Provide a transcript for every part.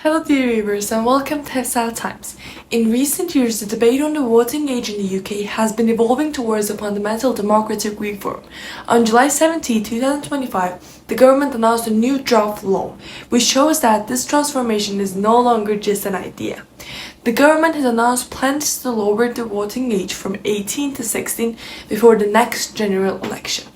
Hello dear viewers and welcome to Textile Times. In recent years, the debate on the voting age in the UK has been evolving towards a fundamental democratic reform. On July 17, 2025, the government announced a new draft law, which shows that this transformation is no longer just an idea. The government has announced plans to lower the voting age from 18 to 16 before the next general election.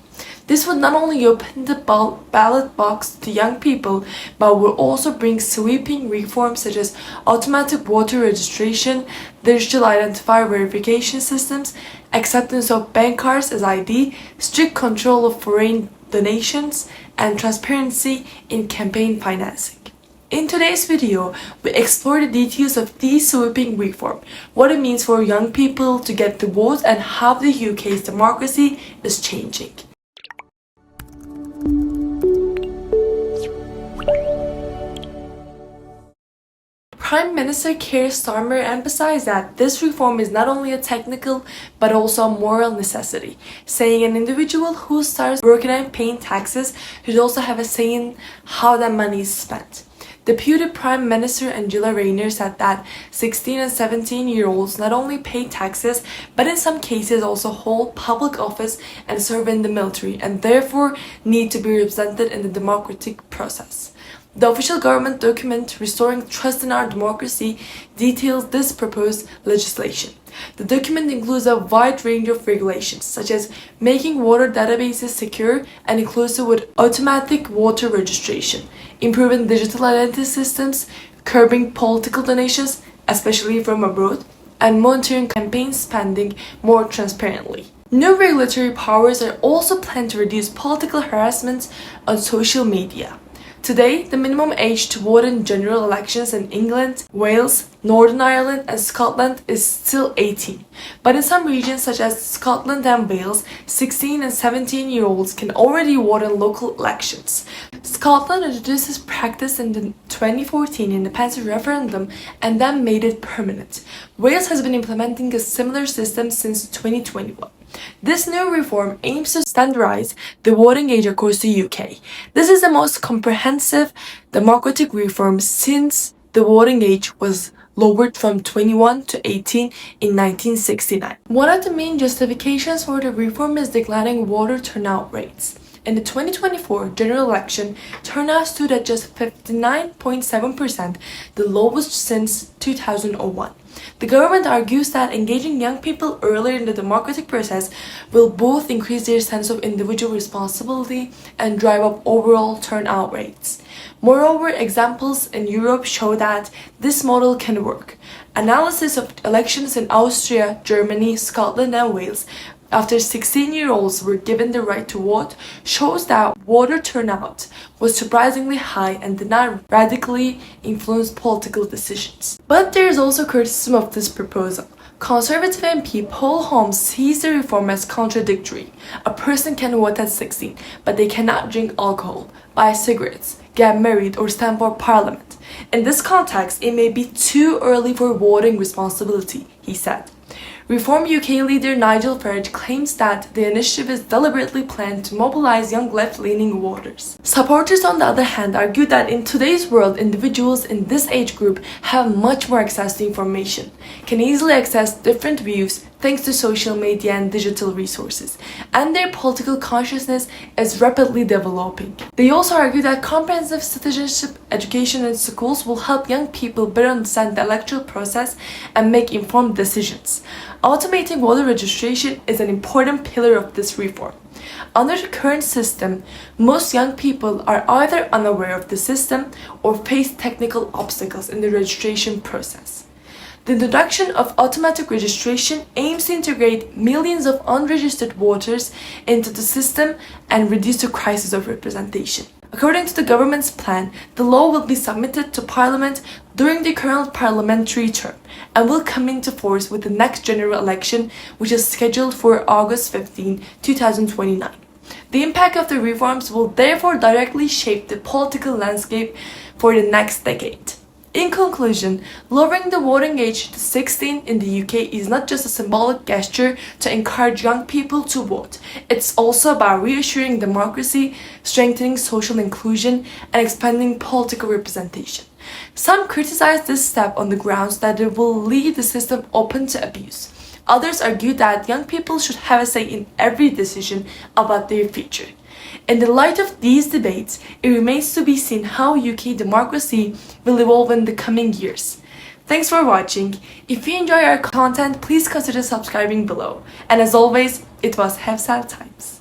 This would not only open the ballot box to young people, but will also bring sweeping reforms such as automatic voter registration, digital identifier verification systems, acceptance of bank cards as ID, strict control of foreign donations, and transparency in campaign financing. In today's video, we explore the details of these sweeping reforms, what it means for young people to get the vote, and how the UK's democracy is changing. Prime Minister Keir Starmer emphasized that this reform is not only a technical but also a moral necessity, saying an individual who starts working and paying taxes should also have a say in how that money is spent. Deputy Prime Minister Angela Rayner said that 16 and 17-year-olds not only pay taxes but in some cases also hold public office and serve in the military and therefore need to be represented in the democratic process. The official government document Restoring Trust in Our Democracy details this proposed legislation. The document includes a wide range of regulations, such as making voter databases secure and inclusive with automatic voter registration, improving digital identity systems, curbing political donations, especially from abroad, and monitoring campaign spending more transparently. New regulatory powers are also planned to reduce political harassment on social media. Today, the minimum age to vote in general elections in England, Wales, Northern Ireland and Scotland is still 18. But in some regions such as Scotland and Wales, 16 and 17-year-olds can already vote in local elections. Scotland introduced this practice in the 2014 independence referendum and then made it permanent. Wales has been implementing a similar system since 2021. This new reform aims to standardize the voting age across the UK. This is the most comprehensive democratic reform since the voting age was lowered from 21 to 18 in 1969. One of the main justifications for the reform is declining voter turnout rates. In the 2024 general election, turnout stood at just 59.7%, the lowest since 2001. The government argues that engaging young people earlier in the democratic process will both increase their sense of individual responsibility and drive up overall turnout rates. Moreover, examples in Europe show that this model can work. Analysis of elections in Austria, Germany, Scotland and Wales after 16-year-olds were given the right to vote shows that voter turnout was surprisingly high and did not radically influence political decisions. But there is also criticism of this proposal. Conservative MP Paul Holmes sees the reform as contradictory. A person can vote at 16, but they cannot drink alcohol, buy cigarettes, get married or stand for parliament. In this context, it may be too early for voting responsibility, he said. Reform UK leader Nigel Farage claims that the initiative is deliberately planned to mobilize young left-leaning voters. Supporters, on the other hand, argue that in today's world, individuals in this age group have much more access to information, can easily access different views thanks to social media and digital resources, and their political consciousness is rapidly developing. They also argue that comprehensive citizenship education in schools will help young people better understand the electoral process and make informed decisions. Automating voter registration is an important pillar of this reform. Under the current system, most young people are either unaware of the system or face technical obstacles in the registration process. The introduction of automatic registration aims to integrate millions of unregistered voters into the system and reduce the crisis of representation. According to the government's plan, the law will be submitted to Parliament during the current parliamentary term and will come into force with the next general election, which is scheduled for August 15, 2029. The impact of the reforms will therefore directly shape the political landscape for the next decade. In conclusion, lowering the voting age to 16 in the UK is not just a symbolic gesture to encourage young people to vote. It's also about reassuring democracy, strengthening social inclusion, and expanding political representation. Some criticize this step on the grounds that it will leave the system open to abuse. Others argue that young people should have a say in every decision about their future. In the light of these debates, it remains to be seen how UK democracy will evolve in the coming years. Thanks for watching. If you enjoy our content, please consider subscribing below. And as always, it was Hefsel Times.